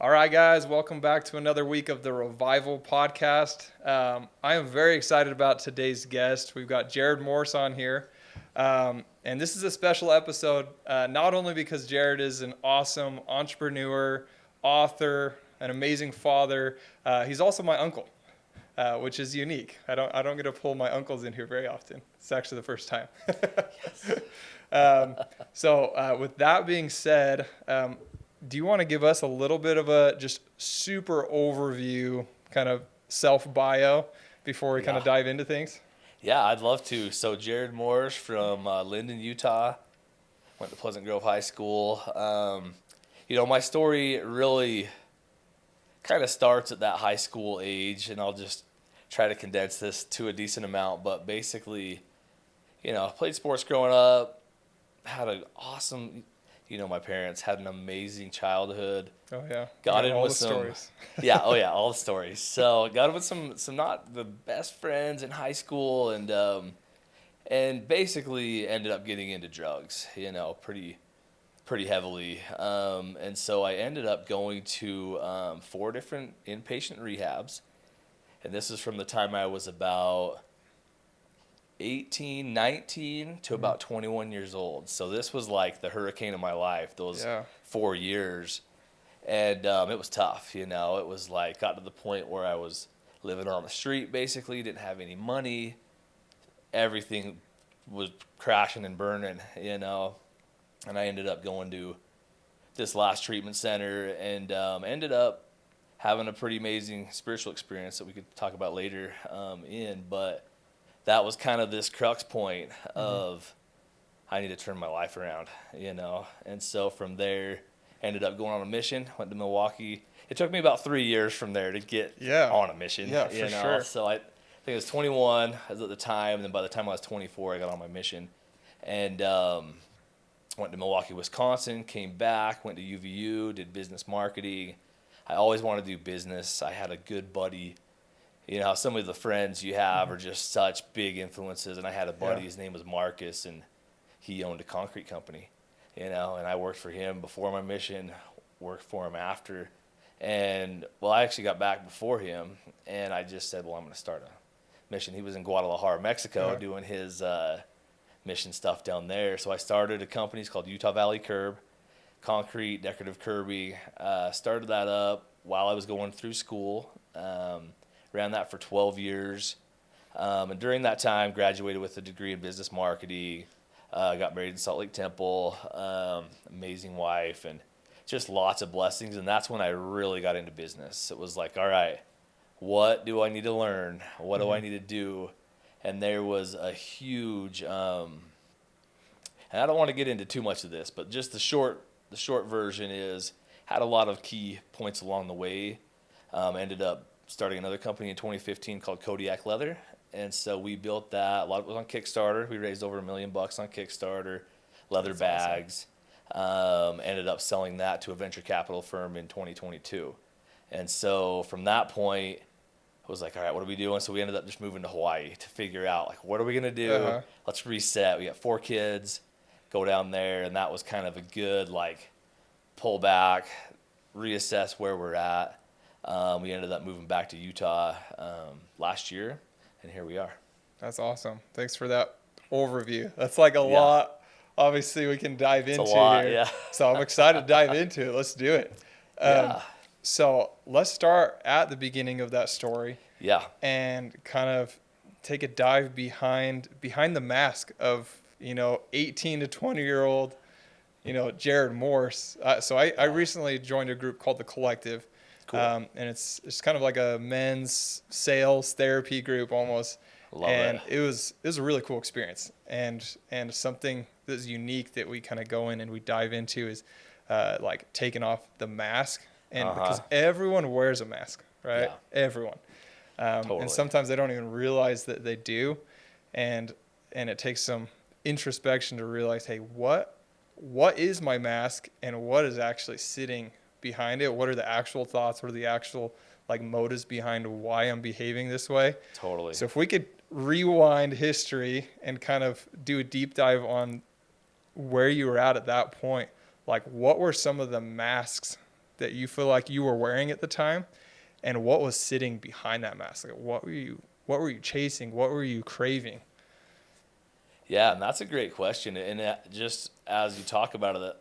All right, guys, welcome back to another week of the Revival Podcast. I am very excited about today's guest. We've got Jared Morse on here. And this is a special episode, not only because Jared is an awesome entrepreneur, author, an amazing father, he's also my uncle, which is unique. I don't get to pull my uncles in here very often. It's actually the first time. Yes. With that being said, do you want to give us a little bit of a just super overview kind of self bio before we kind of Yeah. dive into things? Yeah, I'd love to. So Jared Morse from Linden, Utah, went to Pleasant Grove High School. My story really kind of starts at that high school age, and I'll just try to condense this to a decent amount. But basically, played sports growing up, had an awesome, my parents had an amazing childhood. Oh yeah, Got yeah, in all with the some, stories. yeah, oh yeah, all the stories. So got in with some not the best friends in high school, and basically ended up getting into drugs, pretty heavily. And so I ended up going to 4 different inpatient rehabs, and this is from the time I was about 18, 19 to about 21 years old. So this was like the hurricane of my life, those Yeah. 4 years. And it was tough, It was like, got to the point where I was living on the street basically, didn't have any money. Everything was crashing and burning, And I ended up going to this last treatment center and ended up having a pretty amazing spiritual experience that we could talk about later But that was kind of this crux point of I need to turn my life around, And so from there, ended up going on a mission, went to Milwaukee. It took me about 3 years from there to get on a mission, Yeah, for sure. So I think I was 21 at the time, and then by the time I was 24, I got on my mission. And went to Milwaukee, Wisconsin, came back, went to UVU, did business marketing. I always wanted to do business. I had a good buddy. How some of the friends you have are just such big influences. And I had a buddy, his name was Marcus, and he owned a concrete company, and I worked for him before my mission, worked for him after. And, well, I actually got back before him, and I just said, well, I'm going to start a mission. He was in Guadalajara, Mexico, doing his mission stuff down there. So I started a company. It's called Utah Valley Curb, concrete, decorative curbing. Started that up while I was going through school. Ran that for 12 years. And during that time, graduated with a degree in business marketing. Got married in Salt Lake Temple. Amazing wife, and just lots of blessings. And that's when I really got into business. It was like, all right, what do I need to learn? What do I need to do? And there was a huge, and I don't want to get into too much of this, but just the short version is, had a lot of key points along the way. Ended up starting another company in 2015 called Kodiak Leather. And so we built that. A lot of it was on Kickstarter. We raised over $1 million on Kickstarter, leather bags. Awesome. Ended up selling that to a venture capital firm in 2022. And so from that point, I was like, all right, what are we doing? So we ended up just moving to Hawaii to figure out, like, what are we going to do? Let's reset. We got 4 kids, go down there. And that was kind of a good, like, pull back, reassess where we're at. We ended up moving back to Utah last year, and here we are. That's awesome. Thanks for that overview. That's like a lot. Obviously, we can dive into a lot, here. yeah. So I'm excited to dive into it. Let's do it. So let's start at the beginning of that story. Yeah. And kind of take a dive behind the mask of 18 to 20-year-old Jared Morse. I recently joined a group called The Collective. Cool. And it's kind of like a men's sales therapy group almost. Love and it. it was a really cool experience. And something that's unique that we kind of go in and we dive into is like taking off the mask. And because everyone wears a mask, right? Yeah. Everyone. Totally. And sometimes they don't even realize that they do. And it takes some introspection to realize, hey, what is my mask and what is actually sitting behind it? What are the actual thoughts? What are the actual like motives behind why I'm behaving this way? Totally. So if we could rewind history and kind of do a deep dive on where you were at that point, like what were some of the masks that you feel like you were wearing at the time, and what was sitting behind that mask? Like, what were you chasing? What were you craving? Yeah, and that's a great question. And just as you talk about it,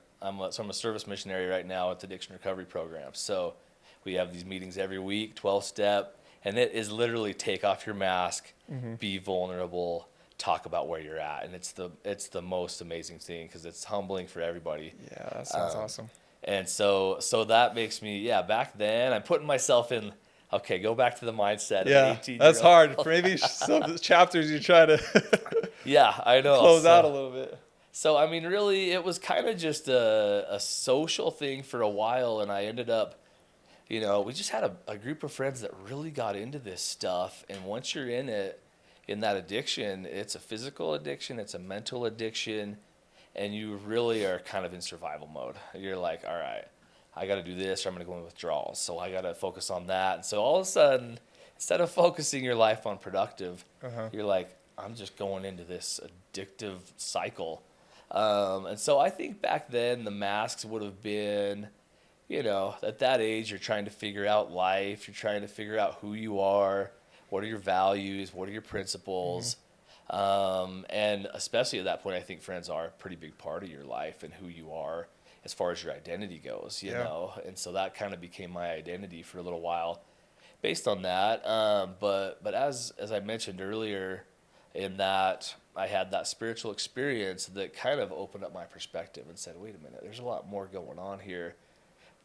so I'm a service missionary right now at the addiction recovery program. So we have these meetings every week, 12-step, and it is literally take off your mask, be vulnerable, talk about where you're at, and it's the most amazing thing because it's humbling for everybody. Yeah, that sounds awesome. And so that makes me, yeah, back then I'm putting myself in, okay, go back to the mindset of an Yeah, 18-year-old. that's hard. Maybe some chapters you try to Yeah, I know. close out a little bit. So, I mean, really, it was kind of just a social thing for a while, and I ended up, we just had a group of friends that really got into this stuff, and once you're in it, in that addiction, it's a physical addiction, it's a mental addiction, and you really are kind of in survival mode. You're like, all right, I got to do this, or I'm going to go in withdrawals, so I got to focus on that. And so all of a sudden, instead of focusing your life on productive, you're like, I'm just going into this addictive cycle. And so I think back then the masks would have been, at that age, you're trying to figure out life. You're trying to figure out who you are, what are your values, what are your principles. And especially at that point, I think friends are a pretty big part of your life and who you are as far as your identity goes, you know. And so that kind of became my identity for a little while based on that. But as I mentioned earlier, in that I had that spiritual experience that kind of opened up my perspective and said, wait a minute, there's a lot more going on here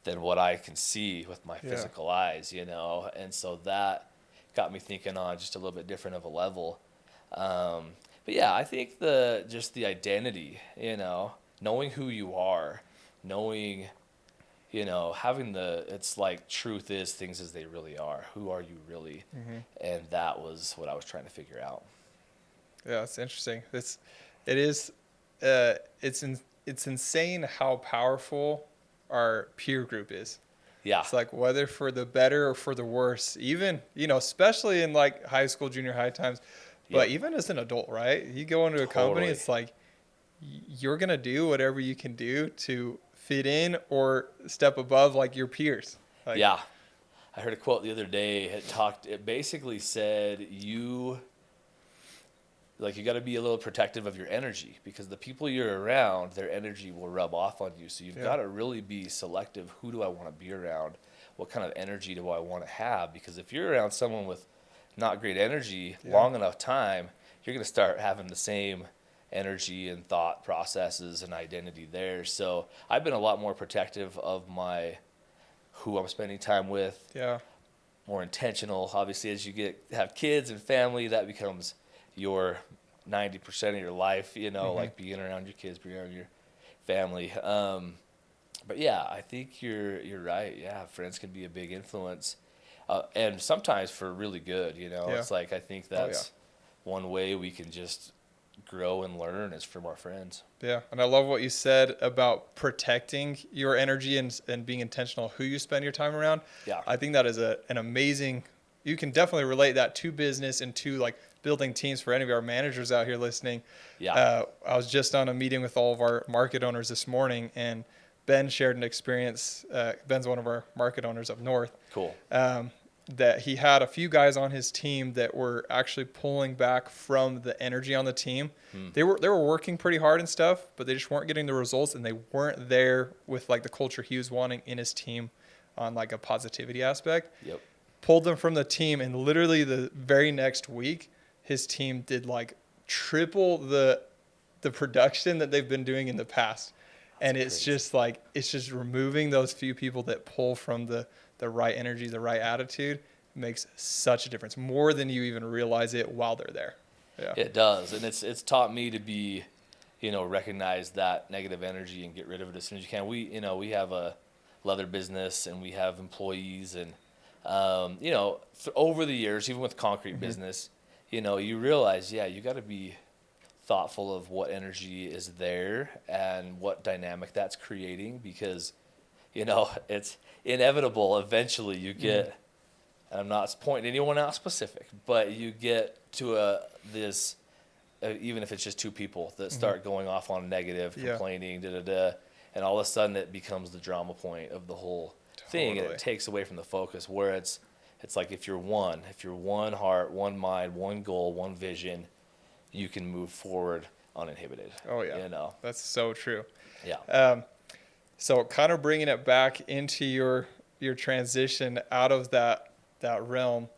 than what I can see with my physical eyes, and so that got me thinking on just a little bit different of a level. But yeah, I think the identity, knowing who you are, knowing, having it's like truth is things as they really are. Who are you really? And that was what I was trying to figure out. Yeah, it's interesting. It's insane how powerful our peer group is. Yeah. It's like whether for the better or for the worse, even, especially in like high school, junior high times, but even as an adult, right? You go into a company, it's like you're going to do whatever you can do to fit in or step above like your peers. Like, yeah. I heard a quote the other day. It basically said you got to be a little protective of your energy because the people you're around, their energy will rub off on you. So you've got to really be selective. Who do I want to be around? What kind of energy do I want to have? Because if you're around someone with not great energy long enough time, you're going to start having the same energy and thought processes and identity there. So I've been a lot more protective of who I'm spending time with. Yeah. More intentional. Obviously, as you have kids and family, that becomes your 90% of your life, like being around your kids, being around your family. But yeah, I think you're right. Yeah, friends can be a big influence, and sometimes for really good. It's like I think that's one way we can just grow and learn is from our friends. Yeah, and I love what you said about protecting your energy and being intentional who you spend your time around. Yeah, I think that is an amazing. You can definitely relate that to business and to like building teams for any of our managers out here listening. Yeah. I was just on a meeting with all of our market owners this morning, and Ben shared an experience. Ben's one of our market owners up north. Cool. That he had a few guys on his team that were actually pulling back from the energy on the team. They were working pretty hard and stuff, but they just weren't getting the results, and they weren't there with like the culture he was wanting in his team on like a positivity aspect. Yep. Pulled them from the team, and literally the very next week, his team did like triple the production that they've been doing in the past. And it's crazy. It's just removing those few people that pull from the right energy, the right attitude makes such a difference, more than you even realize it while they're there. Yeah. It does. And it's taught me to be, recognize that negative energy and get rid of it as soon as you can. We have a leather business and we have employees and, over the years, even with concrete business, you realize, you got to be thoughtful of what energy is there and what dynamic that's creating because, it's inevitable. Eventually you get, and I'm not pointing anyone out specific, but you get to even if it's just two people that start going off on negative, complaining, and all of a sudden it becomes the drama point of the whole thing, and Totally. it takes away from the focus. Where it's like if you're one heart, one mind, one goal, one vision, you can move forward uninhibited. Oh yeah, You know. that's so true. Yeah. So kind of bringing it back into your transition out of that realm,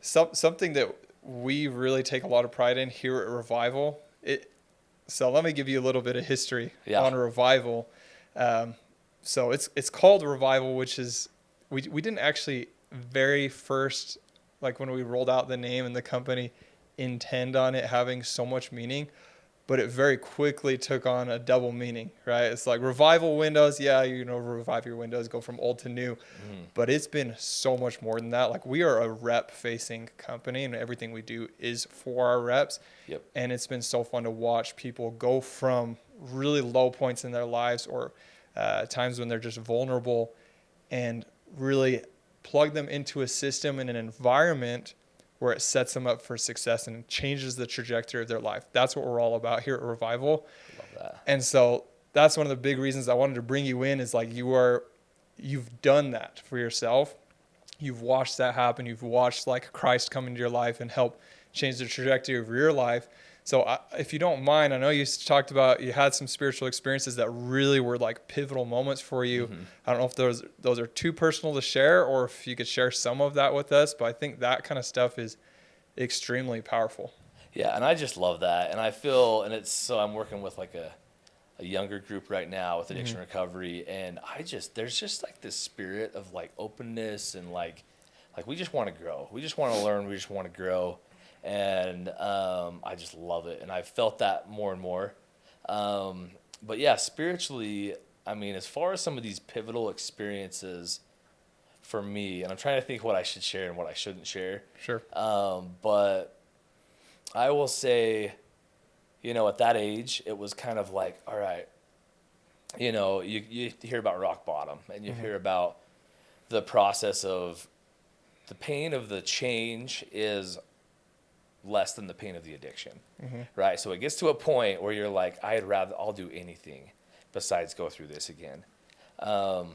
something that we really take a lot of pride in here at Revival. So let me give you a little bit of history Yeah. on Revival. So it's called Revival, which is we didn't actually very first, like when we rolled out the name and the company, intend on it having so much meaning, but it very quickly took on a double meaning, right? It's like revival windows, yeah, revive your windows, go from old to new, but it's been so much more than that. Like we are a rep facing company, and everything we do is for our reps. Yep. And it's been so fun to watch people go from really low points in their lives or times when they're just vulnerable, and really plug them into a system and an environment where it sets them up for success and changes the trajectory of their life. That's what we're all about here at Revival. Love that. And so that's one of the big reasons I wanted to bring you in, is like you've done that for yourself. You've watched that happen. You've watched like Christ come into your life and help change the trajectory of your life. So if you don't mind, I know you talked about you had some spiritual experiences that really were like pivotal moments for you. I don't know if those are too personal to share, or if you could share some of that with us, but I think that kind of stuff is extremely powerful. Yeah, and I just love that. And I feel, and I'm working with like a younger group right now with addiction recovery, and there's just like this spirit of like openness, and like we just want to grow. We just want to learn. We just want to grow. And I just love it. And I've felt that more and more. But yeah, spiritually, I mean, as far as some of these pivotal experiences for me, and I'm trying to think what I should share and what I shouldn't share. Sure. But I will say, at that age, it was kind of like, all right, you hear about rock bottom, and you hear about the process of the pain of the change is less than the pain of the addiction, right? So it gets to a point where you're like, I'll do anything besides go through this again. So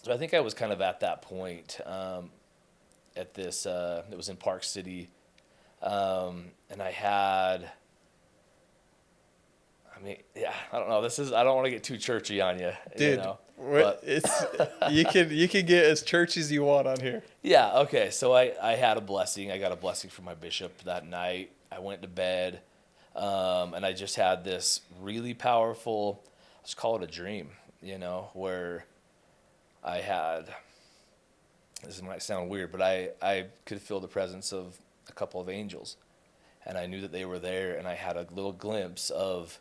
I think I was kind of at that point at this, it was in Park City, and I don't know, I don't want to get too churchy on you, Dude, but it's you can get as churchy as you want on here. yeah, okay. So I had a blessing. I got a blessing from my bishop that night. I went to bed, and I just had this really powerful, let's call it a dream, where this might sound weird, but I could feel the presence of a couple of angels, and I knew that they were there, and I had a little glimpse of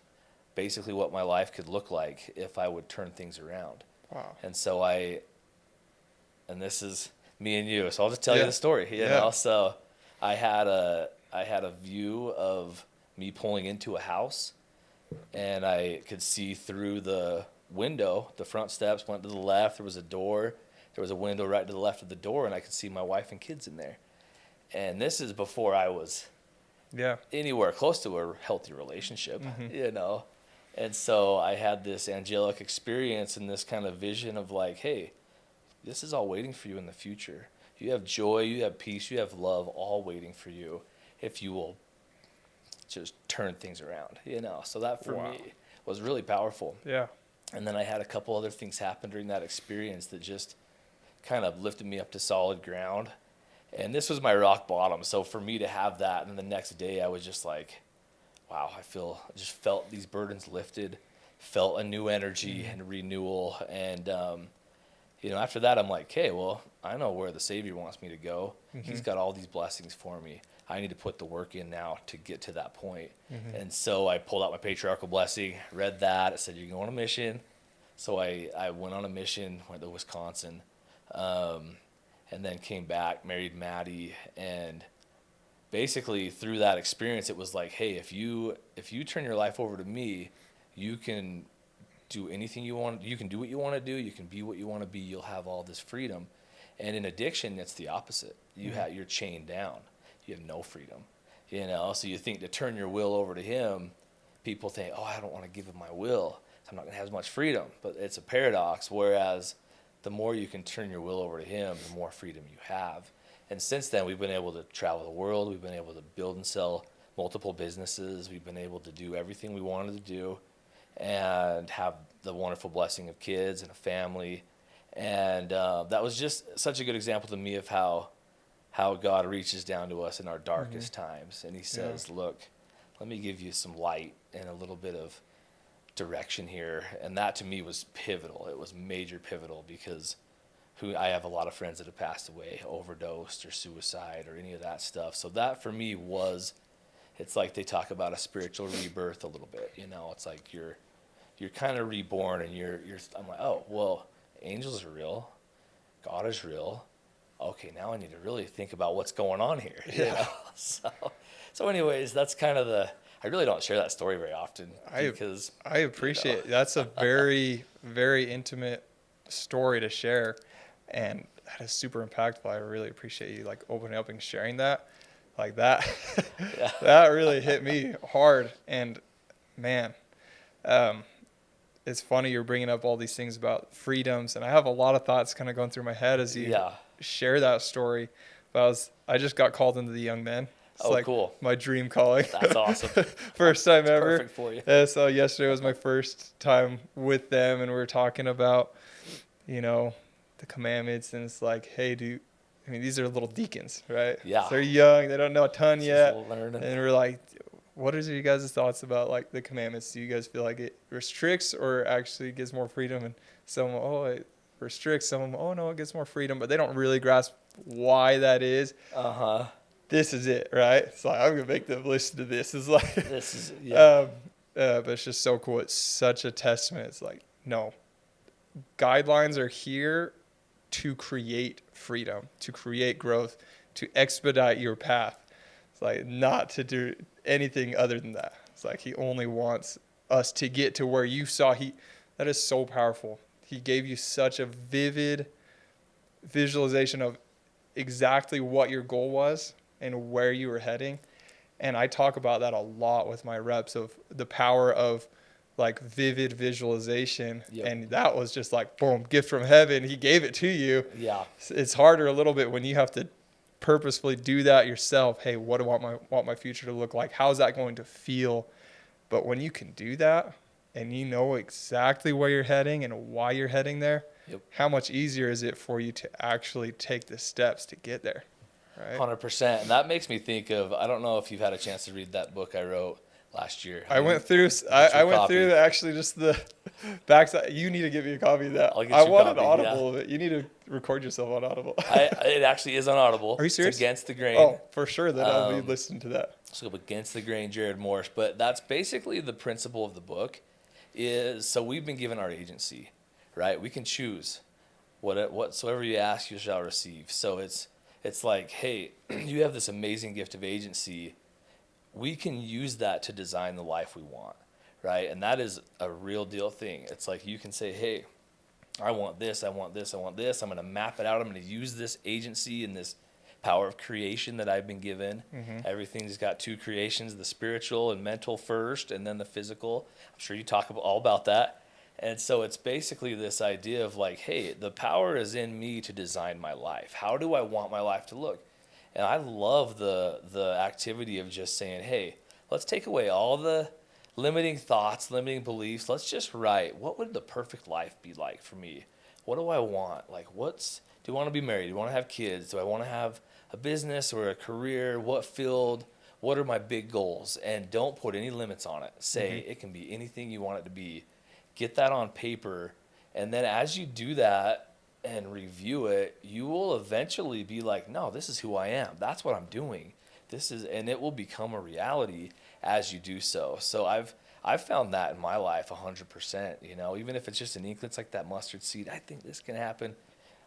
basically what my life could look like if I would turn things around. Wow. And so and this is me and you, so I'll just tell you the story, you know? So I had a view of me pulling into a house, and I could see through the window, the front steps went to the left, there was a door, there was a window right to the left of the door, and I could see my wife and kids in there. And this is before I was anywhere close to a healthy relationship, And so I had this angelic experience and this kind of vision of like, hey, this is all waiting for you in the future. You have joy, you have peace, you have love, all waiting for you if you will just turn things around, So that for me was really powerful. Yeah. And then I had a couple other things happen during that experience that just kind of lifted me up to solid ground. And this was my rock bottom. So for me to have that, and the next day I was just like, wow, I just felt these burdens lifted, felt a new energy and renewal. And, after that, I'm like, okay, well, I know where the Savior wants me to go. He's got all these blessings for me. I need to put the work in now to get to that point. And so I pulled out my patriarchal blessing, read that. It said, you're going on a mission. So I went on a mission, went to Wisconsin, and then came back, married Maddie, and basically through that experience, it was like, hey, if you turn your life over to me, you can do anything you want. You can do what you want to do. You can be what you want to be. You'll have all this freedom. And in addiction, it's the opposite. You're chained down. You have no freedom. So you think to turn your will over to him, people think, oh, I don't want to give him my will. So I'm not going to have as much freedom. But it's a paradox. Whereas the more you can turn your will over to him, the more freedom you have. And since then, we've been able to travel the world. We've been able to build and sell multiple businesses. We've been able to do everything we wanted to do and have the wonderful blessing of kids and a family. And that was just such a good example to me of how God reaches down to us in our darkest times. And he says, look, let me give you some light and a little bit of direction here. And that to me was pivotal. It was major pivotal because I have a lot of friends that have passed away, overdosed or suicide or any of that stuff. So that for me it's like they talk about a spiritual rebirth a little bit. It's like you're kind of reborn, and I'm like, oh, well, angels are real. God is real. Okay, now I need to really think about what's going on here. Yeah. So anyways, that's kind of I really don't share that story very often because I appreciate it. That's a very, very intimate story to share, and that is super impactful. I really appreciate you like opening up and sharing that. Like that, that really hit me hard. And man, it's funny you're bringing up all these things about freedoms, and I have a lot of thoughts kind of going through my head as you share that story. But I just got called into the young men. It's like cool. My dream calling. That's awesome. First time ever. Perfect for you. So yesterday was my first time with them, and we were talking about, the commandments, and it's like, hey, these are little deacons, right? Yeah. So they're young. They don't know a ton yet. And we're like, what are you guys' thoughts about like the commandments? Do you guys feel like it restricts or actually gives more freedom? And some, it restricts. Some, no, it gives more freedom. But they don't really grasp why that is. This is it, right? It's like, I'm going to make them listen to this. It's like, but it's just so cool. It's such a testament. It's like, no, guidelines are here to create freedom, to create growth, to expedite your path. It's like not to do anything other than that. It's like he only wants us to get to where you saw that is so powerful. He gave you such a vivid visualization of exactly what your goal was and where you were heading. And I talk about that a lot with my reps of the power of like vivid visualization. And that was just like, boom, gift from heaven. He gave it to you. Yeah. It's harder a little bit when you have to purposefully do that yourself. Hey, what do I want my future to look like? How's that going to feel? But when you can do that and you know exactly where you're heading and why you're heading there, how much easier is it for you to actually take the steps to get there? Right? 100%. And that makes me think of, I don't know if you've had a chance to read that book I wrote last year. I went through actually just the backside. You need to give me a copy of that. I want an Audible of it. You need to record yourself on Audible. It actually is on Audible. Are you serious? It's Against the Grain. Oh, for sure. Then I'll be listening to that. So Against the Grain, Jared Morse. But that's basically the principle of the book so we've been given our agency, right? We can choose whatsoever you ask, you shall receive. So it's like, hey, you have this amazing gift of agency. We can use that to design the life we want, right? And that is a real deal thing. It's like you can say, hey, I want this, I want this, I want this. I'm going to map it out. I'm going to use this agency and this power of creation that I've been given. Everything's got two creations, the spiritual and mental first, and then the physical. I'm sure you talk all about that. And so it's basically this idea of like, hey, the power is in me to design my life. How do I want my life to look? And I love the activity of just saying, hey, let's take away all the limiting thoughts, limiting beliefs. Let's just write, what would the perfect life be like for me? What do I want? Like, do I want to be married? Do I want to have kids? Do I want to have a business or a career? What field? What are my big goals? And don't put any limits on it. Say it can be anything you want it to be. Get that on paper. And then as you do that, and review it, you will eventually be like, no, this is who I am. That's what I'm doing. And it will become a reality as you do so. So I've found that in my life 100%, even if it's just an inkling, it's like that mustard seed. I think this can happen.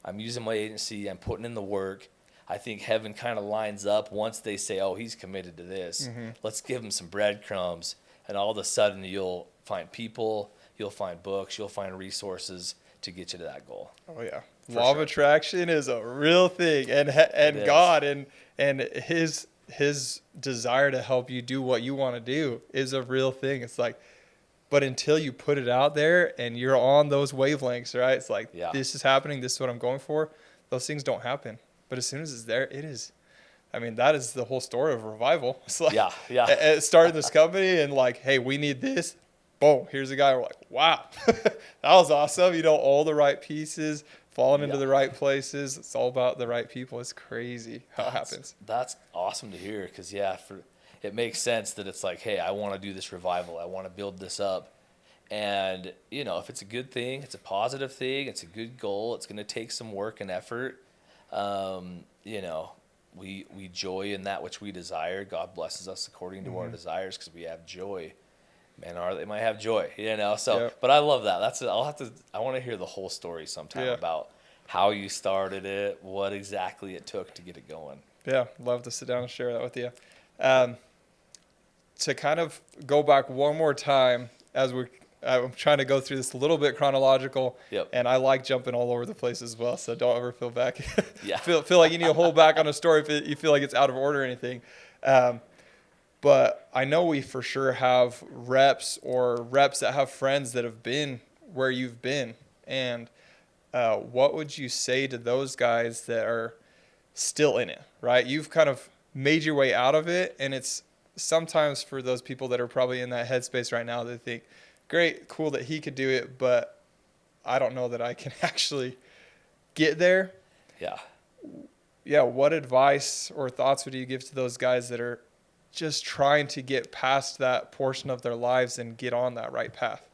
I'm using my agency. I'm putting in the work. I think heaven kind of lines up once they say, oh, he's committed to this. Let's give him some breadcrumbs. And all of a sudden you'll find people, you'll find books, you'll find resources to get you to that goal. Oh yeah. Law of attraction is a real thing, and God and his desire to help you do what you want to do is a real thing. It's like But until you put it out there and you're on those wavelengths, right? It's like, Yeah. this is happening. This is what I'm going for. Those things don't happen. But as soon as it's there, it is. I mean, that is the whole story of revival. It's like, Yeah, yeah. it started this company and like, hey, we need this. Boom, here's a guy. We're like, wow, that was awesome. You know, all the right pieces, falling into the right places. It's all about the right people. It's crazy how it happens. That's awesome to hear because, it makes sense that it's like, hey, I want to do this revival. I want to build this up. And, you know, if it's a good thing, it's a positive thing, it's a good goal, it's going to take some work and effort. You know, we joy in that which we desire. God blesses us according to our desires because we have joy. Man, they might have joy, you know. So, but I love that. I want to hear the whole story sometime about how you started it, what exactly it took to get it going. Yeah, love to sit down and share that with you. To kind of go back one more time I'm trying to go through this a little bit chronological, and I like jumping all over the place as well, so don't ever feel back. feel like you need to hold back on a story if you feel like it's out of order or anything. But I know we for sure have reps that have friends that have been where you've been. And what would you say to those guys that are still in it, right? You've kind of made your way out of it, and it's sometimes for those people that are probably in that headspace right now, they think, great, cool that he could do it, but I don't know that I can actually get there. Yeah, what advice or thoughts would you give to those guys that are just trying to get past that portion of their lives and get on that right path?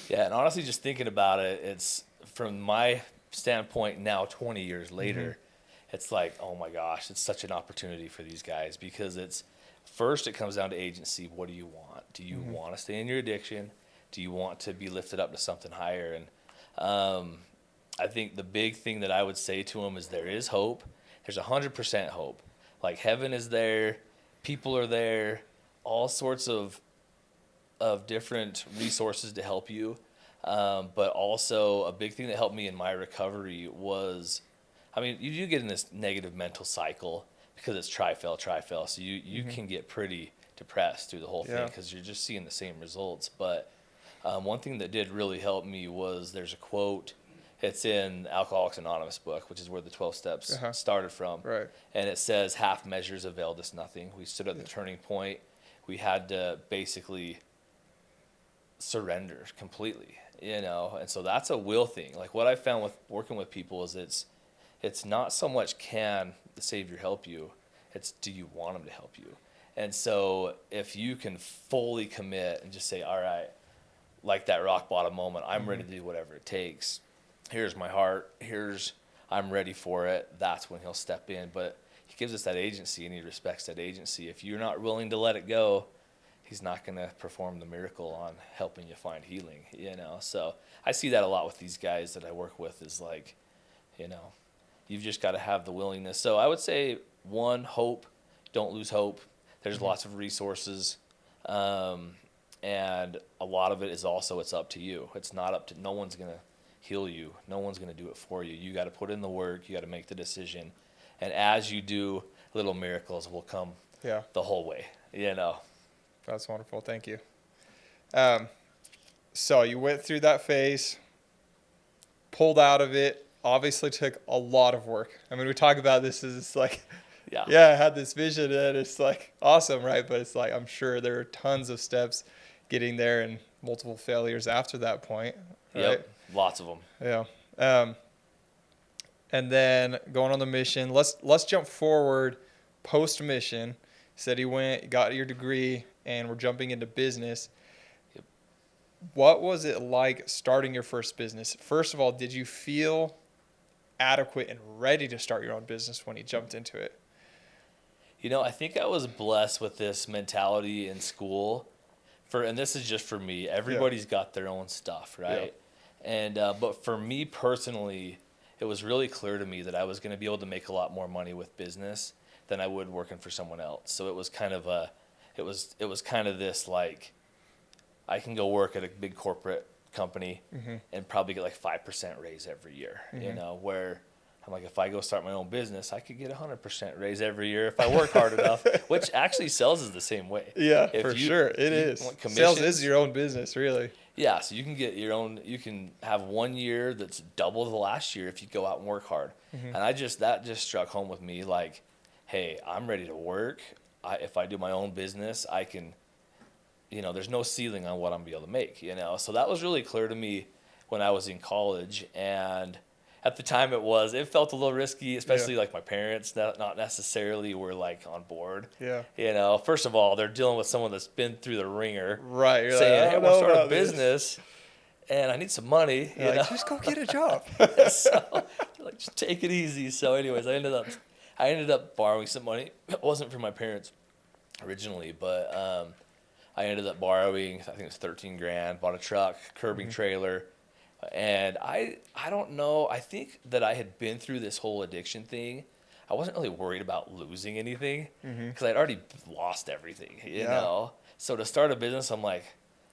Yeah, and honestly, just thinking about it, it's from my standpoint now, 20 years later, it's like, oh my gosh, it's such an opportunity for these guys because first it comes down to agency. What do you want? Do you want to stay in your addiction? Do you want to be lifted up to something higher? And I think the big thing that I would say to them is there is hope. There's 100% hope. Like heaven is there, people are there, all sorts of different resources to help you. But also a big thing that helped me in my recovery was, I mean, you do get in this negative mental cycle because it's try-fail. So you can get pretty depressed through the whole thing because you're just seeing the same results. But one thing that did really help me was there's a quote. It's in Alcoholics Anonymous book, which is where the 12 steps started from. Right. And it says, half measures availed us nothing. We stood at the turning point. We had to basically surrender completely, you know. And so that's a will thing. Like what I found with working with people is it's not so much can the Savior help you, it's do you want him to help you. And so if you can fully commit and just say, all right, like that rock bottom moment, I'm ready to do whatever it takes. Here's my heart. I'm ready for it. That's when he'll step in. But he gives us that agency, and he respects that agency. If you're not willing to let it go, he's not going to perform the miracle on helping you find healing, you know. So I see that a lot with these guys that I work with is like, you know, you've just got to have the willingness. So I would say, one, hope. Don't lose hope. There's lots of resources. And a lot of it is also it's up to you. It's not up to, no one's going to heal you. No one's going to do it for you. You got to put in the work. You got to make the decision. And as you do, little miracles will come the whole way, you know. That's wonderful. Thank you. So you went through that phase, pulled out of it, obviously took a lot of work. I mean, we talk about this as it's like, I had this vision and it's like awesome, right? But it's like, I'm sure there are tons of steps getting there and multiple failures after that point. Right? Yep, lots of them. Yeah. And then going on the mission, let's jump forward post-mission. He said he went, got your degree, and we're jumping into business. Yep. What was it like starting your first business? First of all, did you feel adequate and ready to start your own business when you jumped into it? You know, I think I was blessed with this mentality in school. And this is just for me. Everybody's got their own stuff, right? Yeah. And but for me personally, it was really clear to me that I was going to be able to make a lot more money with business than I would working for someone else. So it was kind of this like, I can go work at a big corporate company and probably get like 5% raise every year, you know, where I'm like, if I go start my own business, I could get 100% raise every year if I work hard enough, which actually sales is the same way. Yeah, If for you, sure. It you is. want Sales commissions, is your own business, really. yeah, so you can get your own, you can have 1 year that's double the last year if you go out and work hard. Hmm. And that just struck home with me like, hey, I'm ready to work. If I do my own business, I can, there's no ceiling on what I'm gonna be able to make, So that was really clear to me when I was in college. And at the time it felt a little risky, especially like my parents not necessarily were like on board. Yeah. First of all, they're dealing with someone that's been through the ringer, Right. You're saying, like, I hey, I don't want to know start a about this. business and I need some money, You're like, just go get a job. so like, just take it easy. So anyways, I ended up borrowing some money. It wasn't from my parents originally, but I ended up borrowing, I think it was 13 grand, bought a truck, curbing trailer. And I don't know, I think that I had been through this whole addiction thing. I wasn't really worried about losing anything because I'd already lost everything, you know? So to start a business, I'm like,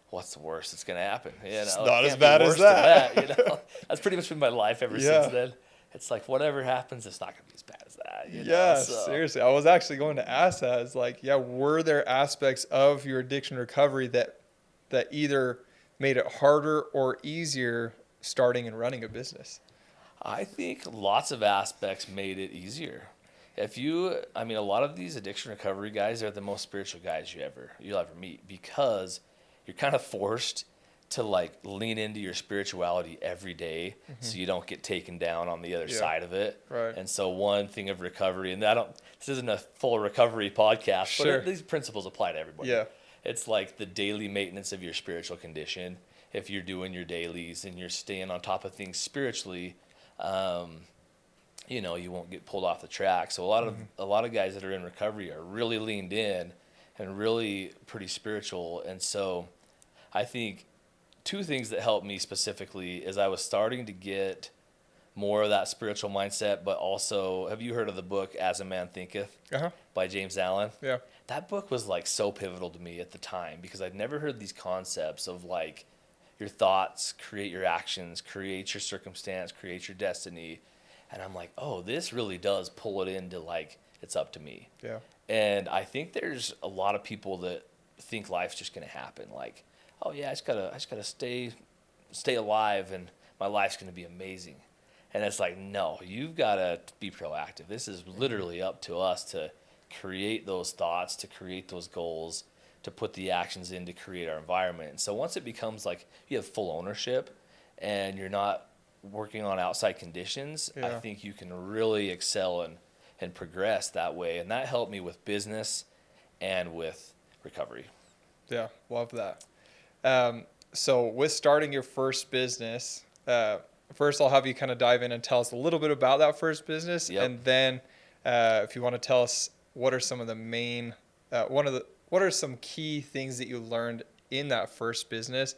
what's the worst that's going to happen? It's It not as can't be bad as worse than that. That's pretty much been my life ever Yeah. since then. It's like, whatever happens, it's not going to be as bad as that, Yeah, So, seriously. I was actually going to ask that. It's like, yeah, were there aspects of your addiction recovery that either made it harder or easier starting and running a business? I think lots of aspects made it easier. A lot of these addiction recovery guys are the most spiritual guys you'll ever meet because you're kind of forced to like lean into your spirituality every day so you don't get taken down on the other side of it. Right. And so one thing of recovery, and this isn't a full recovery podcast, Sure. but these principles apply to everybody. Yeah. It's like the daily maintenance of your spiritual condition. If you're doing your dailies and you're staying on top of things spiritually, you won't get pulled off the track. So a lot of guys that are in recovery are really leaned in and really pretty spiritual. And so I think two things that helped me specifically is I was starting to get more of that spiritual mindset, but also, have you heard of the book As a Man Thinketh by James Allen? Yeah. That book was like so pivotal to me at the time because I'd never heard these concepts of like your thoughts create your actions, create your circumstance, create your destiny. And I'm like, oh, this really does pull it into like, it's up to me. Yeah. And I think there's a lot of people that think life's just going to happen. Like, oh yeah, I just gotta stay alive and my life's going to be amazing. And it's like, no, you've got to be proactive. This is literally up to us to create those thoughts, to create those goals, to put the actions in to create our environment. And so once it becomes like you have full ownership and you're not working on outside conditions, I think you can really excel and progress that way. And that helped me with business and with recovery. Yeah, love that. So with starting your first business, first I'll have you kind of dive in and tell us a little bit about that first business. Yep. And then if you want to tell us what are some of the main, what are some key things that you learned in that first business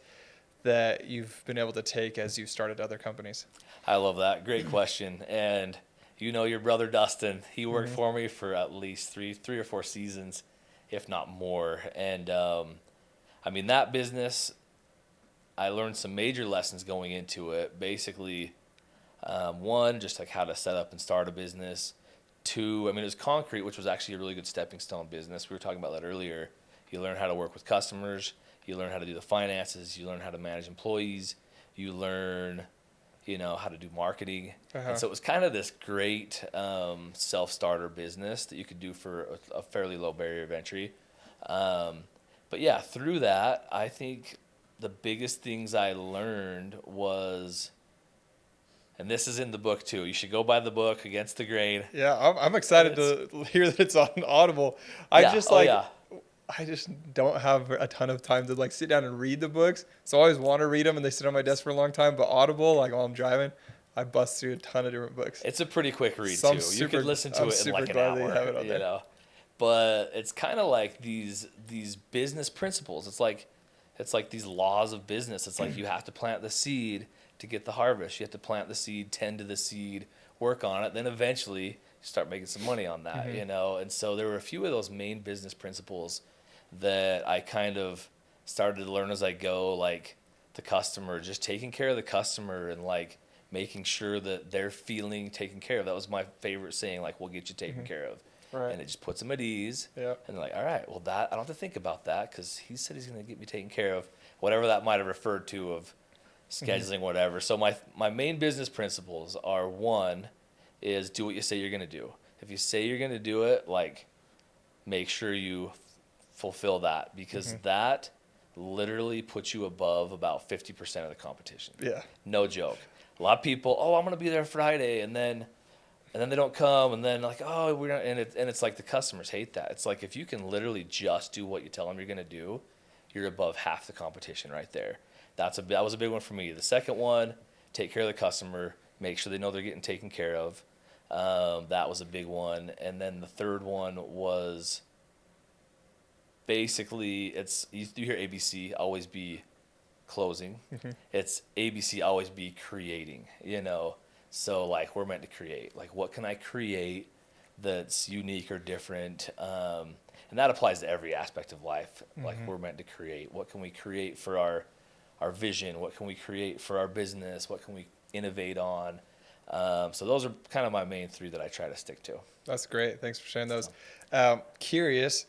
that you've been able to take as you've started other companies? I love that. Great question. And your brother Dustin, he worked for me for at least three or four seasons, if not more. And that business, I learned some major lessons going into it. Basically, one, just like how to set up and start a business. Two, it was concrete, which was actually a really good stepping stone business. We were talking about that earlier. You learn how to work with customers. You learn how to do the finances. You learn how to manage employees. You learn, how to do marketing. And so it was kind of this great self-starter business that you could do for a fairly low barrier of entry. But yeah, through that, I think the biggest things I learned was, and this is in the book too. You should go buy the book Against the Grain. Yeah, I'm excited to hear that it's on Audible. I just don't have a ton of time to like sit down and read the books. So I always want to read them and they sit on my desk for a long time. But Audible, like while I'm driving, I bust through a ton of different books. It's a pretty quick read So too. You could listen to it in like an hour. But it's kind of like these business principles. It's like these laws of business. It's like you have to plant the seed to get the harvest. You have to plant the seed, tend to the seed, work on it. Then eventually you start making some money on that, And so there were a few of those main business principles that I kind of started to learn as I go, like the customer, just taking care of the customer and like making sure that they're feeling taken care of. That was my favorite saying, like, we'll get you taken care of. Right. And it just puts them at ease. Yeah. And they're like, all right, well, that I don't have to think about that because he said he's going to get me taken care of, whatever that might have referred to of scheduling, whatever. So my main business principles are, one is do what you say you're going to do. If you say you're going to do it, like, make sure you fulfill that, because that literally puts you above about 50% of the competition. Yeah. No joke. A lot of people, oh, I'm going to be there Friday, and then they don't come, and then like, oh, we're not, and it's like the customers hate that. It's like if you can literally just do what you tell them you're going to do, you're above half the competition right there. That was a big one for me. The second one, take care of the customer, make sure they know they're getting taken care of. That was a big one. And then the third one was basically, you hear ABC, always be closing. It's ABC, always be creating, So like we're meant to create. Like, what can I create that's unique or different? And that applies to every aspect of life. Like, we're meant to create. What can we create for our vision? What can we create for our business? What can we innovate on? So those are kind of my main three that I try to stick to. That's great. Thanks for sharing those. Curious,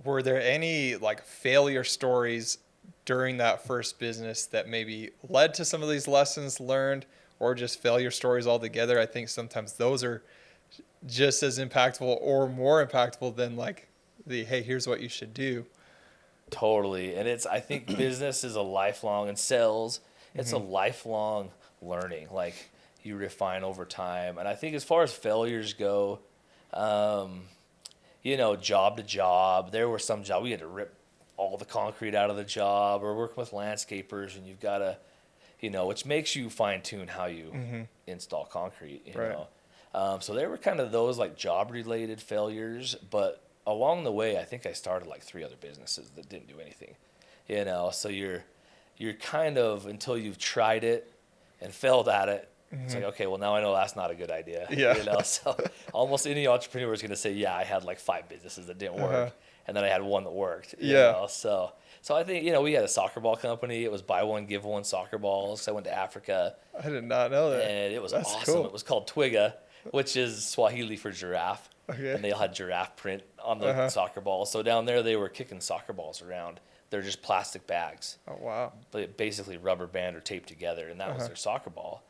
were there any like failure stories during that first business that maybe led to some of these lessons learned, or just failure stories altogether? I think sometimes those are just as impactful or more impactful than like hey, here's what you should do. Totally. And I think business is a lifelong, and sales, it's a lifelong learning. Like, you refine over time. And I think as far as failures go, job to job, there were some jobs we had to rip all the concrete out of the job, or working with landscapers, and you've got to, which makes you fine tune how you install concrete, know. So there were kind of those like job related failures, but along the way, I think I started like 3 other businesses that didn't do anything, So you're kind of, until you've tried it and failed at it, it's like, okay, well, now I know that's not a good idea. Yeah. So almost any entrepreneur is going to say, yeah, I had like 5 businesses that didn't work, and then I had one that worked. So I think, we had a soccer ball company. It was buy one, give one soccer balls. I went to Africa. I did not know that. And it was That's awesome. cool. It was called Twiga, which is Swahili for giraffe. Okay. And they all had giraffe print on the soccer balls. So down there, they were kicking soccer balls around. They're just plastic bags. Oh, wow. But basically rubber band or taped together, and that was their soccer ball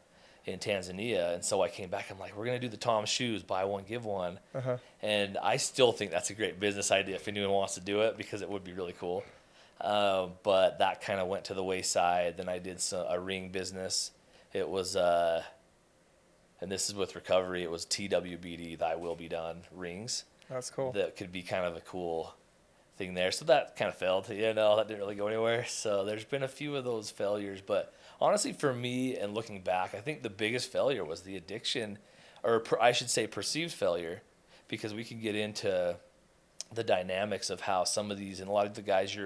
in Tanzania. And so I came back, I'm like, we're going to do the Tom shoes, buy one, give one. And I still think that's a great business idea if anyone wants to do it, because it would be really cool. But that kind of went to the wayside. Then I did a ring business. It was, and this is with recovery, it was TWBD, Thy Will Be Done rings. That's cool. That could be kind of a cool thing there. So that kind of failed, that didn't really go anywhere. So there's been a few of those failures. But honestly, for me, and looking back, I think the biggest failure was the addiction, or I should say perceived failure, because we can get into the dynamics of how some of these, and a lot of the guys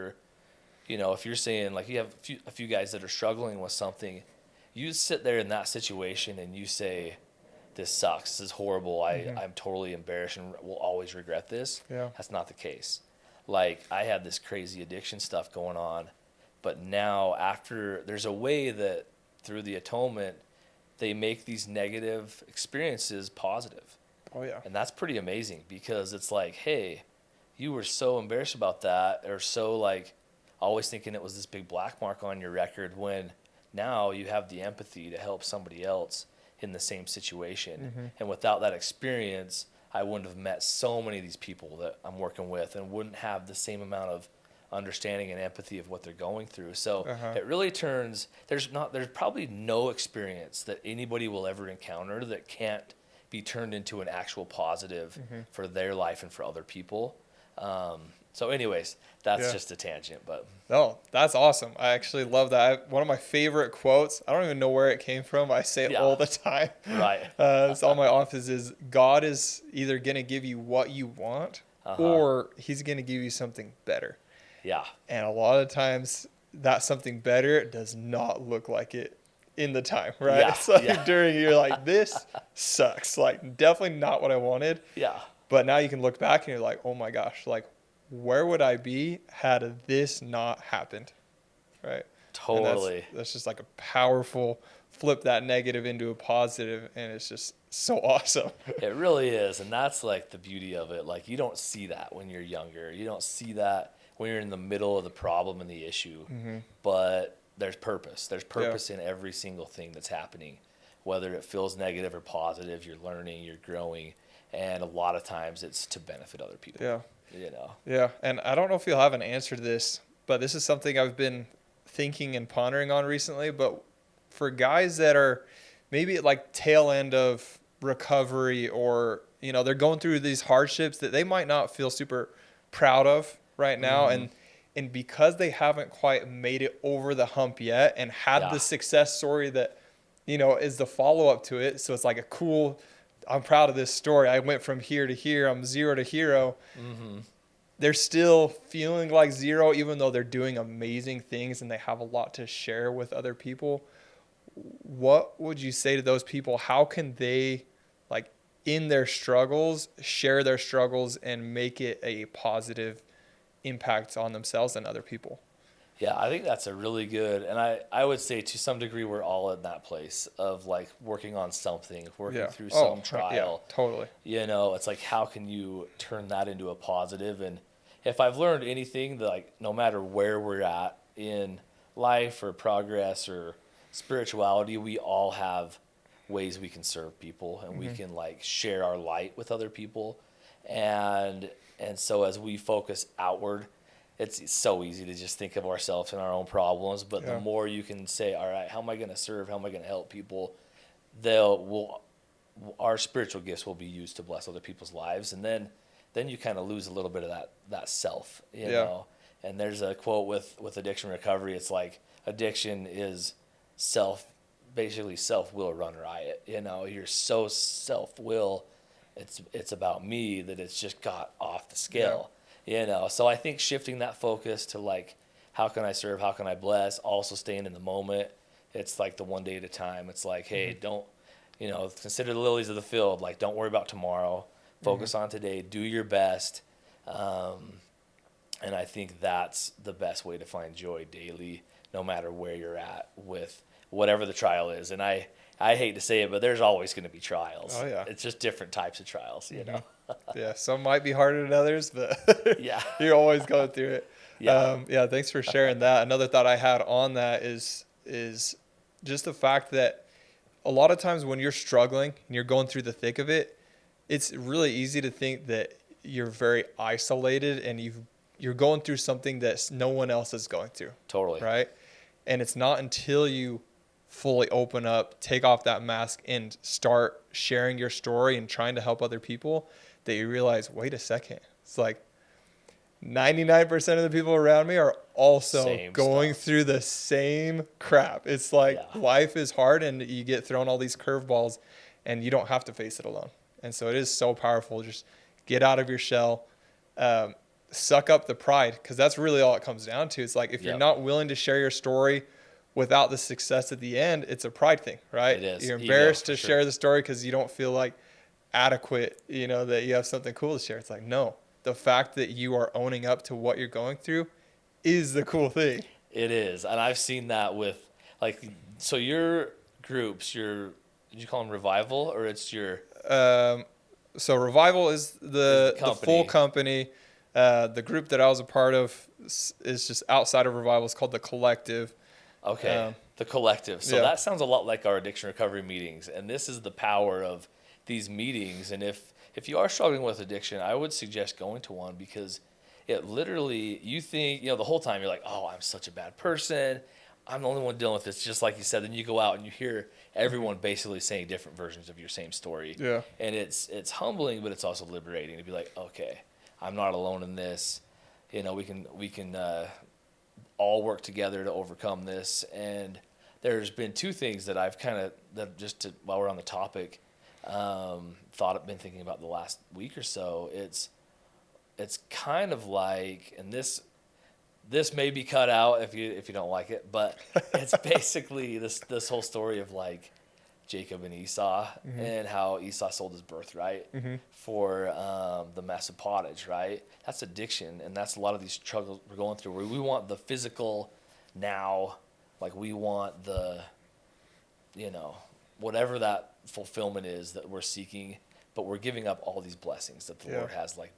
if you're saying, like, you have a few guys that are struggling with something, you sit there in that situation and you say, this sucks, this is horrible, I'm totally embarrassed and will always regret this. Yeah. That's not the case. Like, I had this crazy addiction stuff going on, but now there's a way that through the atonement, they make these negative experiences positive. Oh, yeah. And that's pretty amazing, because it's like, hey, you were so embarrassed about that, or so like always thinking it was this big black mark on your record, when now you have the empathy to help somebody else in the same situation. And without that experience, I wouldn't have met so many of these people that I'm working with, and wouldn't have the same amount of understanding and empathy of what they're going through. So it really turns, there's probably no experience that anybody will ever encounter that can't be turned into an actual positive for their life and for other people. So anyways, that's just a tangent, but. No, that's awesome. I actually love that. One of my favorite quotes, I don't even know where it came from. I say it all the time. Right. It's all my office is, God is either going to give you what you want, or he's going to give you something better. Yeah. And a lot of times that something better does not look like it in the time, right? Yeah. It's like during, you're like, this sucks. Like, definitely not what I wanted. Yeah. But now you can look back and you're like, oh my gosh, like, where would I be had this not happened? Right. And Totally. that's just like a powerful flip that negative into a positive, and it's just so awesome. It really is. And that's like the beauty of it. Like, you don't see that when you're younger. You don't see that when you're in the middle of the problem and the issue. Mm-hmm. But there's purpose. There's Yeah. purpose in every single thing that's happening. Whether it feels negative or positive, you're learning, you're growing. And a lot of times it's to benefit other people. Yeah. You know? Yeah. And I don't know if you'll have an answer to this, but this is something I've been thinking and pondering on recently. But for guys that are maybe at like tail end of recovery, or, you know, they're going through these hardships that they might not feel super proud of right now. Mm-hmm. And because they haven't quite made it over the hump yet and had Yeah. the success story that, you know, is the follow up to it. So it's like a cool, I'm proud of this story. I went from here to here. I'm zero to hero. Mm-hmm. They're still feeling like zero, even though they're doing amazing things and they have a lot to share with other people. What would you say to those people? How can they, like, in their struggles, share their struggles and make it a positive impact on themselves and other people? Yeah, I think that's a really good, and I would say to some degree we're all in that place of like working on something, working Yeah. through Oh, some trial. yeah, totally. You know, it's like, how can you turn that into a positive? And if I've learned anything, that like no matter where we're at in life or progress or spirituality, we all have ways we can serve people, and we can like share our light with other people. And so as we focus outward, it's so easy to just think of ourselves and our own problems, but Yeah. the more you can say, all right, how am I going to serve? How am I going to help people? Will our spiritual gifts will be used to bless other people's lives, and then you kind of lose a little bit of that self, you know. And there's a quote with addiction recovery. It's like, addiction is basically self will run riot. You know, you're so self will, it's about me, that it's just got off the scale. You know, so I think shifting that focus to like, how can I serve? How can I bless? Also staying in the moment. It's like the one day at a time. It's like, hey, don't, you know, consider the lilies of the field. Like, don't worry about tomorrow. Focus on today. Do your best. And I think that's the best way to find joy daily, no matter where you're at with whatever the trial is. And I hate to say it, but there's always going to be trials. Oh, yeah. It's just different types of trials, you know? Yeah, some might be harder than others, but Yeah. you're always going through it. Yeah. Yeah, thanks for sharing that. Another thought I had on that is just the fact that a lot of times when you're struggling and you're going through the thick of it, it's really easy to think that you're very isolated and you're going through something that no one else is going through. Totally. Right? And it's not until you fully open up, take off that mask, and start sharing your story and trying to help other people that you realize, wait a second. It's like 99% of the people around me are also Same going stuff. through the same crap. It's like Yeah. life is hard and you get thrown all these curveballs and you don't have to face it alone. And so it is so powerful. Just get out of your shell, suck up the pride, because that's really all it comes down to. It's like, if you're Yep. not willing to share your story without the success at the end, it's a pride thing, right? It is. You're Ego, embarrassed for to sure. share the story because you don't feel like adequate, you know, that you have something cool to share. It's like, no, the fact that you are owning up to what you're going through is the cool thing. It is. And I've seen that with, like, so your groups, did you call them Revival, or it's your... So Revival is the full company. The group that I was a part of is just outside of Revival. It's called The Collective. Okay, the Collective. So yeah. that sounds a lot like our addiction recovery meetings. And this is the power of these meetings. And if you are struggling with addiction, I would suggest going to one, because it literally, you think, you know, the whole time you're like, oh, I'm such a bad person. I'm the only one dealing with this, just like you said. Then you go out and you hear everyone basically saying different versions of your same story. Yeah. And it's humbling, but it's also liberating to be like, okay, I'm not alone in this. You know, we can all work together to overcome this. And there's been two things that I've kind of, while we're on the topic, been thinking about the last week or so. It's kind of like, and this may be cut out if you don't like it, but it's basically this whole story of like Jacob and Esau, and how Esau sold his birthright for the mess of pottage, right? That's addiction, and that's a lot of these struggles we're going through, where we want the physical now, Like we want the, whatever that fulfillment is that we're seeking, but we're giving up all these blessings that the Lord has like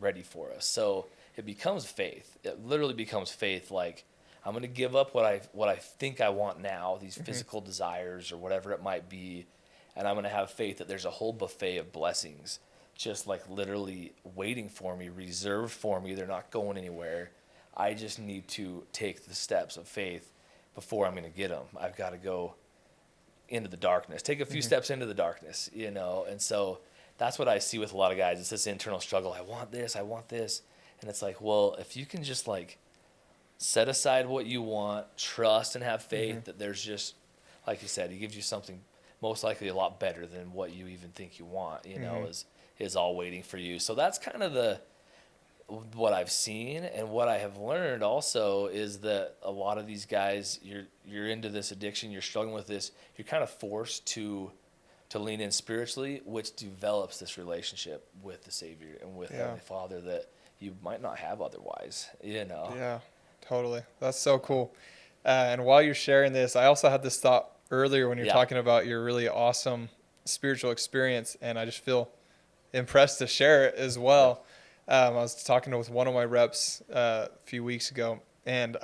ready for us. So it becomes faith. It literally becomes faith. Like I'm going to give up what I think I want now, these physical desires or whatever it might be, and I'm going to have faith that there's a whole buffet of blessings just like literally waiting for me, reserved for me. They're not going anywhere. I just need to take the steps of faith before I'm going to get them. I've got to go into the darkness, take a few steps into the darkness, and so that's what I see with a lot of guys. It's this internal struggle. I want this. And it's like, well, if you can just like set aside what you want, trust and have faith that there's just, like you said, he gives you something most likely a lot better than what you even think you want, is all waiting for you. So that's kind of what I've seen, and what I have learned also is that a lot of these guys, you're into this addiction, you're struggling with this, you're kind of forced to lean in spiritually, which develops this relationship with the Savior and with Heavenly Father that you might not have otherwise, Yeah, totally. That's so cool. And while you're sharing this, I also had this thought earlier when you're talking about your really awesome spiritual experience, and I just feel impressed to share it as well. I was talking with one of my reps a few weeks ago, and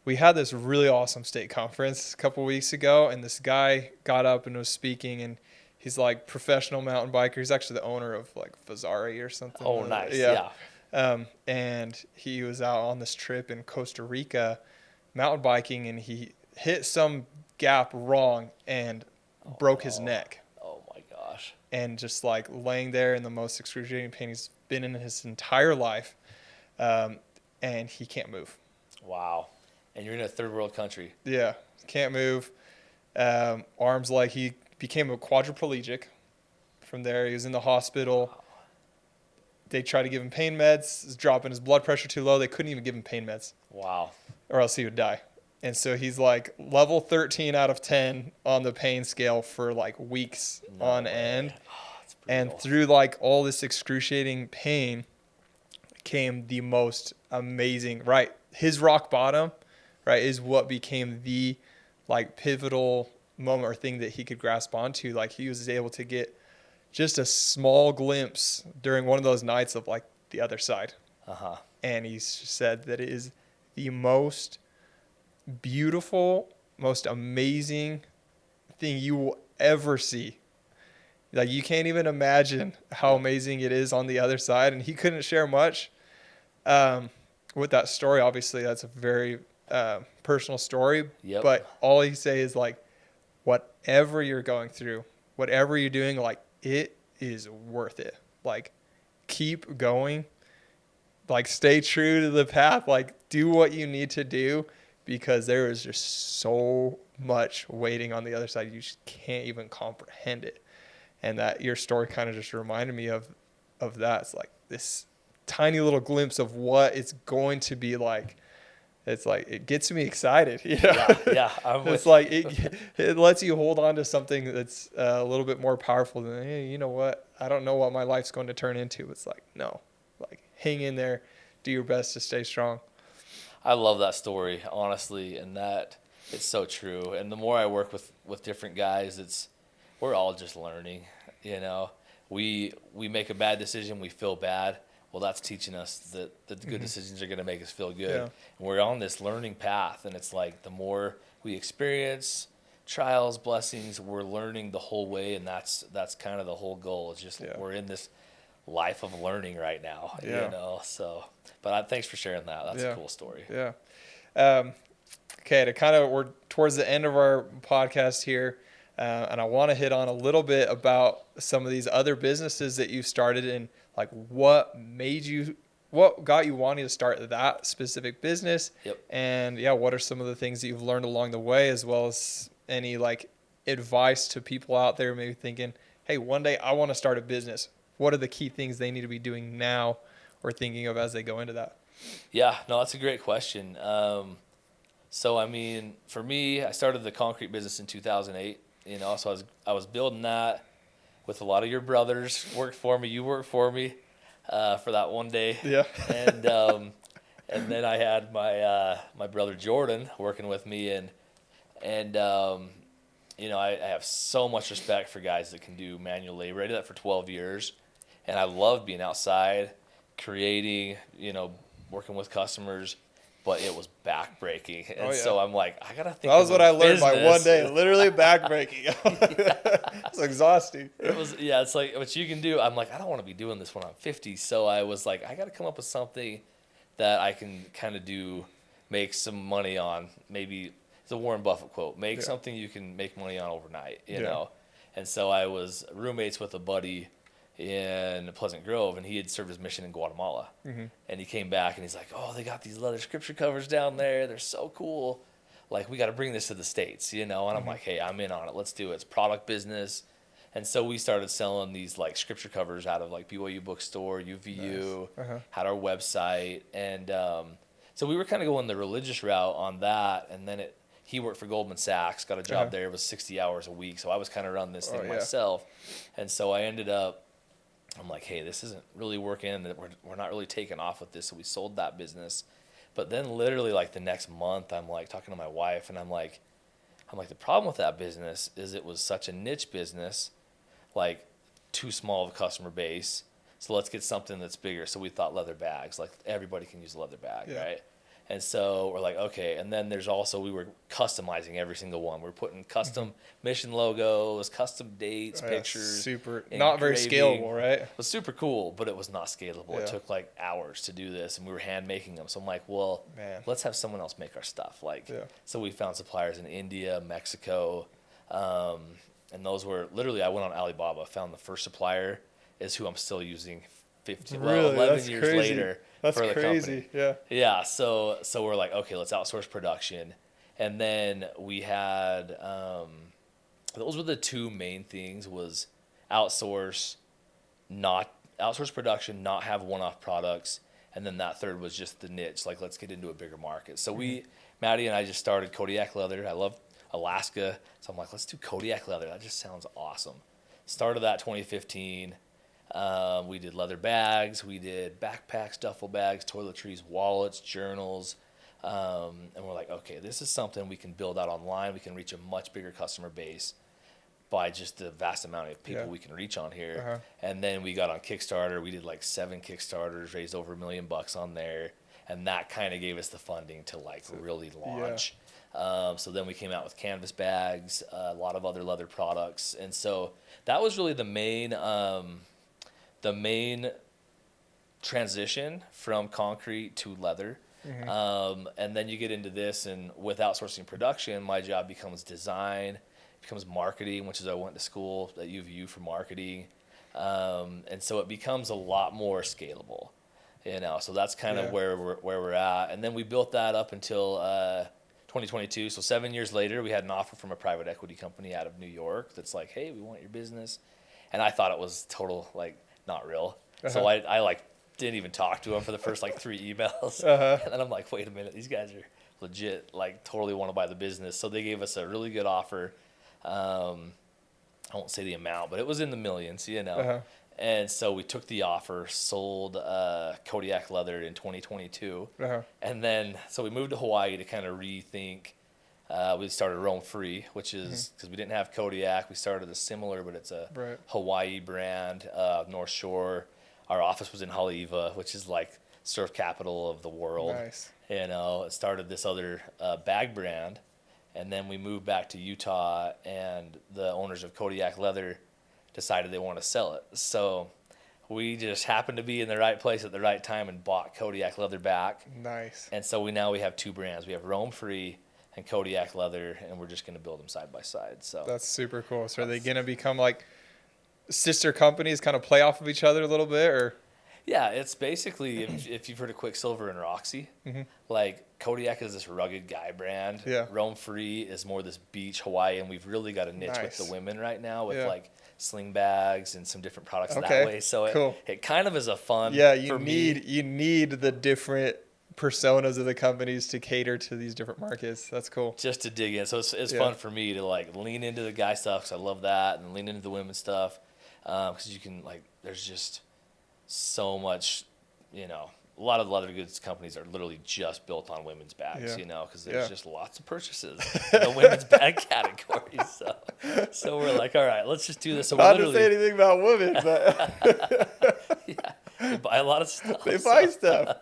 we had this really awesome state conference a couple weeks ago, and this guy got up and was speaking, and he's like professional mountain biker. He's actually the owner of like Fazari or something. Oh, nice. Yeah. And he was out on this trip in Costa Rica mountain biking, and he hit some gap wrong and broke his neck. Oh my gosh. And just like laying there in the most excruciating pain he's been in his entire life. And he can't move. Wow. And you're in a third world country. Yeah. Can't move. Arms, like he became a quadriplegic. From there, he was in the hospital. Wow. They tried to give him pain meds. He's dropping his blood pressure too low. They couldn't even give him pain meds. Wow. Or else he would die. And so he's like level 13 out of 10 on the pain scale for like weeks on end. And through like all this excruciating pain came the most amazing, right? His rock bottom, right, is what became the like pivotal moment or thing that he could grasp onto. Like he was able to get just a small glimpse during one of those nights of like the other side. And he said that it is the most beautiful, most amazing thing you will ever see. Like you can't even imagine how amazing it is on the other side. And he couldn't share much with that story. Obviously, that's a very personal story. Yep. But all he say is like, whatever you're going through, whatever you're doing, like it is worth it. Like keep going. Like stay true to the path. Like do what you need to do, because there is just so much waiting on the other side. You just can't even comprehend it. And that your story kind of just reminded me of that. It's like this tiny little glimpse of what it's going to be like. It's like, it gets me excited, Yeah. It's like, it lets you hold on to something that's a little bit more powerful than, hey, you know what? I don't know what my life's going to turn into. It's like, no, like hang in there, do your best to stay strong. I love that story, honestly, and that it's so true. And the more I work with different guys, we're all just learning, We make a bad decision, we feel bad. Well, that's teaching us that the good decisions are going to make us feel good. Yeah. And we're on this learning path, and it's like the more we experience trials, blessings, we're learning the whole way, and that's kind of the whole goal. It's just we're in this life of learning right now, So, but thanks for sharing that. That's a cool story. Yeah. Okay, we're towards the end of our podcast here. And I want to hit on a little bit about some of these other businesses that you started, and like what got you wanting to start that specific business. Yep. And what are some of the things that you've learned along the way, as well as any like advice to people out there maybe thinking, hey, one day I want to start a business. What are the key things they need to be doing now or thinking of as they go into that? Yeah, no, that's a great question. So I mean, for me, I started the concrete business in 2008. So I was building that with a lot of your brothers. Worked for me, you worked for me, for that one day. Yeah. And then I had my brother Jordan working with me, and I have so much respect for guys that can do manual labor. I did that for 12 years, and I love being outside, creating, working with customers, but it was backbreaking. And so I'm like, I gotta think. That was of what a I learned by one business. day. Literally backbreaking. It's exhausting. It's like what you can do. I'm like, I don't want to be doing this when I'm 50. So I was like, I got to come up with something that I can kind of make some money on. Maybe it's a Warren Buffett quote: "Make something you can make money on overnight." You know. And so I was roommates with a buddy in Pleasant Grove, and he had served his mission in Guatemala. And he came back, and he's like, "Oh, they got these leather scripture covers down there. They're so cool. Like, we got to bring this to the States, And I'm like, hey, I'm in on it. Let's do it. It's product business. And so we started selling these like scripture covers out of like BYU bookstore, UVU, had our website. And so we were kind of going the religious route on that. And then he worked for Goldman Sachs, got a job there. It was 60 hours a week. So I was kind of running this thing myself. And so I ended up, I'm like, hey, this isn't really working. We're not really taking off with this. So we sold that business. But then literally like the next month, I'm like talking to my wife, and I'm like, the problem with that business is it was such a niche business, like too small of a customer base. So let's get something that's bigger. So we thought leather bags, like everybody can use a leather bag, right? And so we're like, okay. And then we were customizing every single one. We're putting custom mission logos, custom dates, pictures. Super, not very scalable, right? It was super cool, but it was not scalable. Yeah. It took like hours to do this, and we were hand making them. So I'm like, well, let's have someone else make our stuff. So we found suppliers in India, Mexico, and those were literally, I went on Alibaba, found the first supplier is who I'm still using 11 years later. That's for the crazy. Company. Yeah. So we're like, okay, let's outsource production. And then we had, those were the two main things: was outsource production, not have one-off products. And then that third was just the niche. Like, let's get into a bigger market. So Maddie and I just started Kodiak Leather. I love Alaska. So I'm like, let's do Kodiak Leather. That just sounds awesome. Started that 2015. We did leather bags, we did backpacks, duffel bags, toiletries, wallets, journals, and we're like, okay, this is something we can build out online. We can reach a much bigger customer base by just the vast amount of people we can reach on here. And then we got on Kickstarter. We did like 7 Kickstarters, raised over $1 million on there, and that kind of gave us the funding to like really launch. So then we came out with canvas bags, a lot of other leather products, and so that was really the main transition from concrete to leather. And then you get into this, and with outsourcing production, my job becomes design, becomes marketing, which is I went to school at UVU for marketing. And so it becomes a lot more scalable, so that's kind of where we're at. And then we built that up until 2022. So 7 years later, we had an offer from a private equity company out of New York that's like, hey, we want your business. And I thought it was total, like, not real. So I like didn't even talk to him for the first like 3 emails. And then I'm like, wait a minute, these guys are legit, like totally want to buy the business. So they gave us a really good offer. I won't say the amount, but it was in the millions, And so we took the offer, sold Kodiak Leather in 2022. And then, so we moved to Hawaii to kind of rethink. We started Roam Free, which is because we didn't have Kodiak. We started a similar, but it's a Hawaii brand, North Shore. Our office was in Haleiwa, which is like surf capital of the world. Nice. It started this other bag brand, and then we moved back to Utah, and the owners of Kodiak Leather decided they want to sell it. So we just happened to be in the right place at the right time and bought Kodiak Leather back. Nice. And so we have 2 brands. We have Roam Free and Kodiak Leather, and we're just going to build them side by side. So that's super cool. So are they going to become like sister companies, kind of play off of each other a little bit, or? Yeah, it's basically, if you've heard of Quicksilver and Roxy, like Kodiak is this rugged guy brand. Roam Free is more this beach Hawaii, and we've really got a niche with the women right now with like sling bags and some different products that way. So it kind of is a fun. Yeah, you need the different personas of the companies to cater to these different markets. That's cool. Just to dig in. So it's fun for me to like lean into the guy stuff because I love that, and lean into the women stuff because you can like, there's just so much, a lot of leather goods companies are literally just built on women's bags, Yeah. because there's Yeah. just lots of purchases in the women's bag category. So we're like, all right, let's just do this. So we're Not to say literally, anything about women, but yeah, they buy a lot of stuff. they buy stuff.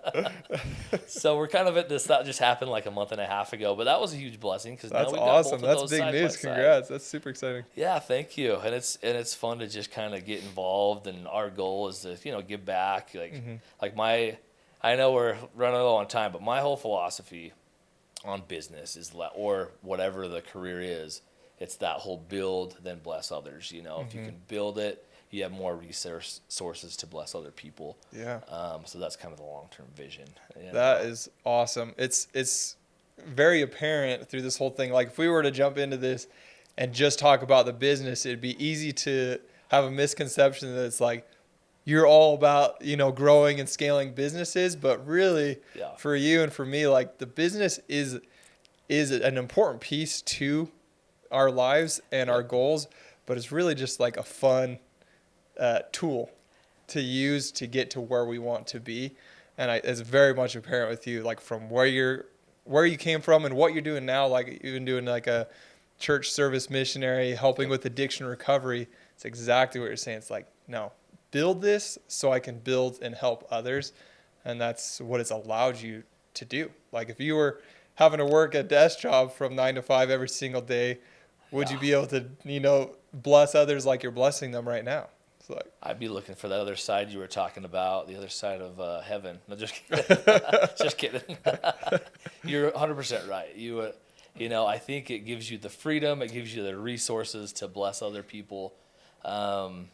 So we're kind of at this. That just happened like a month and a half ago, but that was a huge blessing because now That's we've got awesome. both of That's those big side by news. side. Congrats. That's super exciting. Yeah, thank you. And it's fun to just kind of get involved. And our goal is to give back. I know we're running low on time, but my whole philosophy on business is or whatever the career is, it's that whole build then bless others. If you can build it, you have more sources to bless other people. Yeah. So that's kind of the long-term vision. That is awesome. It's very apparent through this whole thing. Like if we were to jump into this and just talk about the business, it'd be easy to have a misconception that it's like you're all about, growing and scaling businesses, but really for you and for me, like the business is an important piece to our lives and our goals, but it's really just like a fun tool to use to get to where we want to be. And it's very much apparent with you, like from where you came from and what you're doing now, like even doing like a church service missionary, helping with addiction recovery. It's exactly what you're saying. It's like, no, build this so I can build and help others. And that's what it's allowed you to do. Like if you were having to work a desk job from 9 to 5 every single day, would you be able to, bless others like you're blessing them right now? It's like, I'd be looking for that other side you were talking about, the other side of heaven. No, just kidding. Just kidding. You're 100% right. I think it gives you the freedom, it gives you the resources to bless other people. And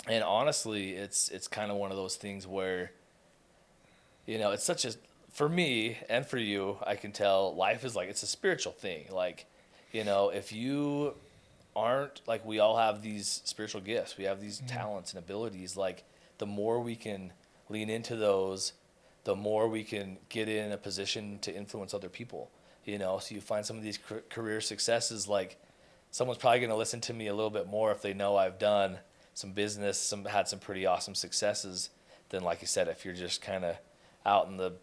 honestly, it's kind of one of those things where, it's such a, for me and for you, I can tell life is like, it's a spiritual thing. Like, if you aren't, like, we all have these spiritual gifts, we have these talents and abilities, like the more we can lean into those, the more we can get in a position to influence other people, so you find some of these career successes, like someone's probably going to listen to me a little bit more if they know I've done some business, had some pretty awesome successes than, like you said, if you're just kind of out in the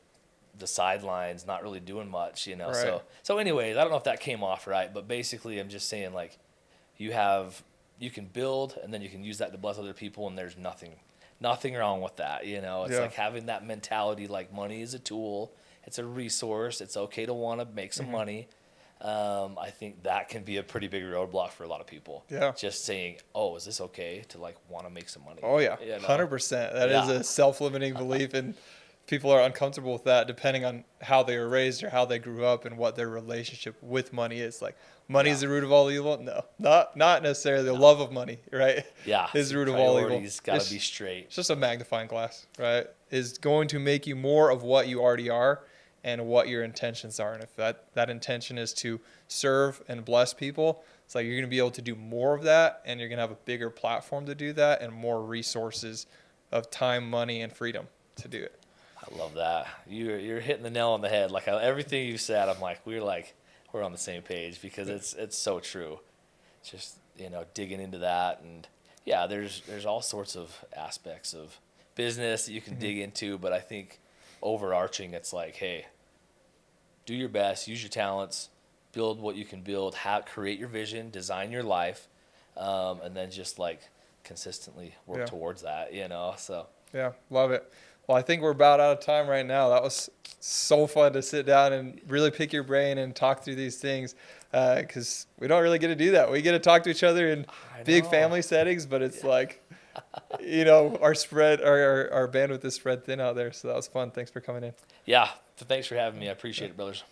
sidelines, not really doing much, Right. So anyways, I don't know if that came off right, but basically I'm just saying, like, you can build and then you can use that to bless other people, and there's nothing wrong with that. It's like having that mentality, like money is a tool, it's a resource, it's okay to want to make some money. I think that can be a pretty big roadblock for a lot of people. Yeah. Just saying, oh, is this okay to like want to make some money? oh yeah, 100%. That is a self-limiting belief, and people are uncomfortable with that depending on how they were raised or how they grew up and what their relationship with money is. Like, money is the root of all evil? No, not necessarily. The love of money, right? Yeah. Is the root of all evil. Priorities got to be straight. It's just a magnifying glass, right? Is going to make you more of what you already are and what your intentions are. And if that intention is to serve and bless people, it's like you're going to be able to do more of that, and you're going to have a bigger platform to do that and more resources of time, money, and freedom to do it. I love that. You're hitting the nail on the head. Like everything you said, I'm like, we're on the same page, because it's so true. It's just, digging into that, and yeah, there's all sorts of aspects of business that you can dig into, but I think overarching, it's like, hey, do your best, use your talents, build what you can build, create your vision, design your life, and then just like consistently work towards that, so. Yeah, love it. Well, I think we're about out of time right now. That was so fun to sit down and really pick your brain and talk through these things, because we don't really get to do that. We get to talk to each other in big family settings, but it's like, our bandwidth is spread thin out there. So that was fun. Thanks for coming in. Yeah, thanks for having me. I appreciate it, brothers.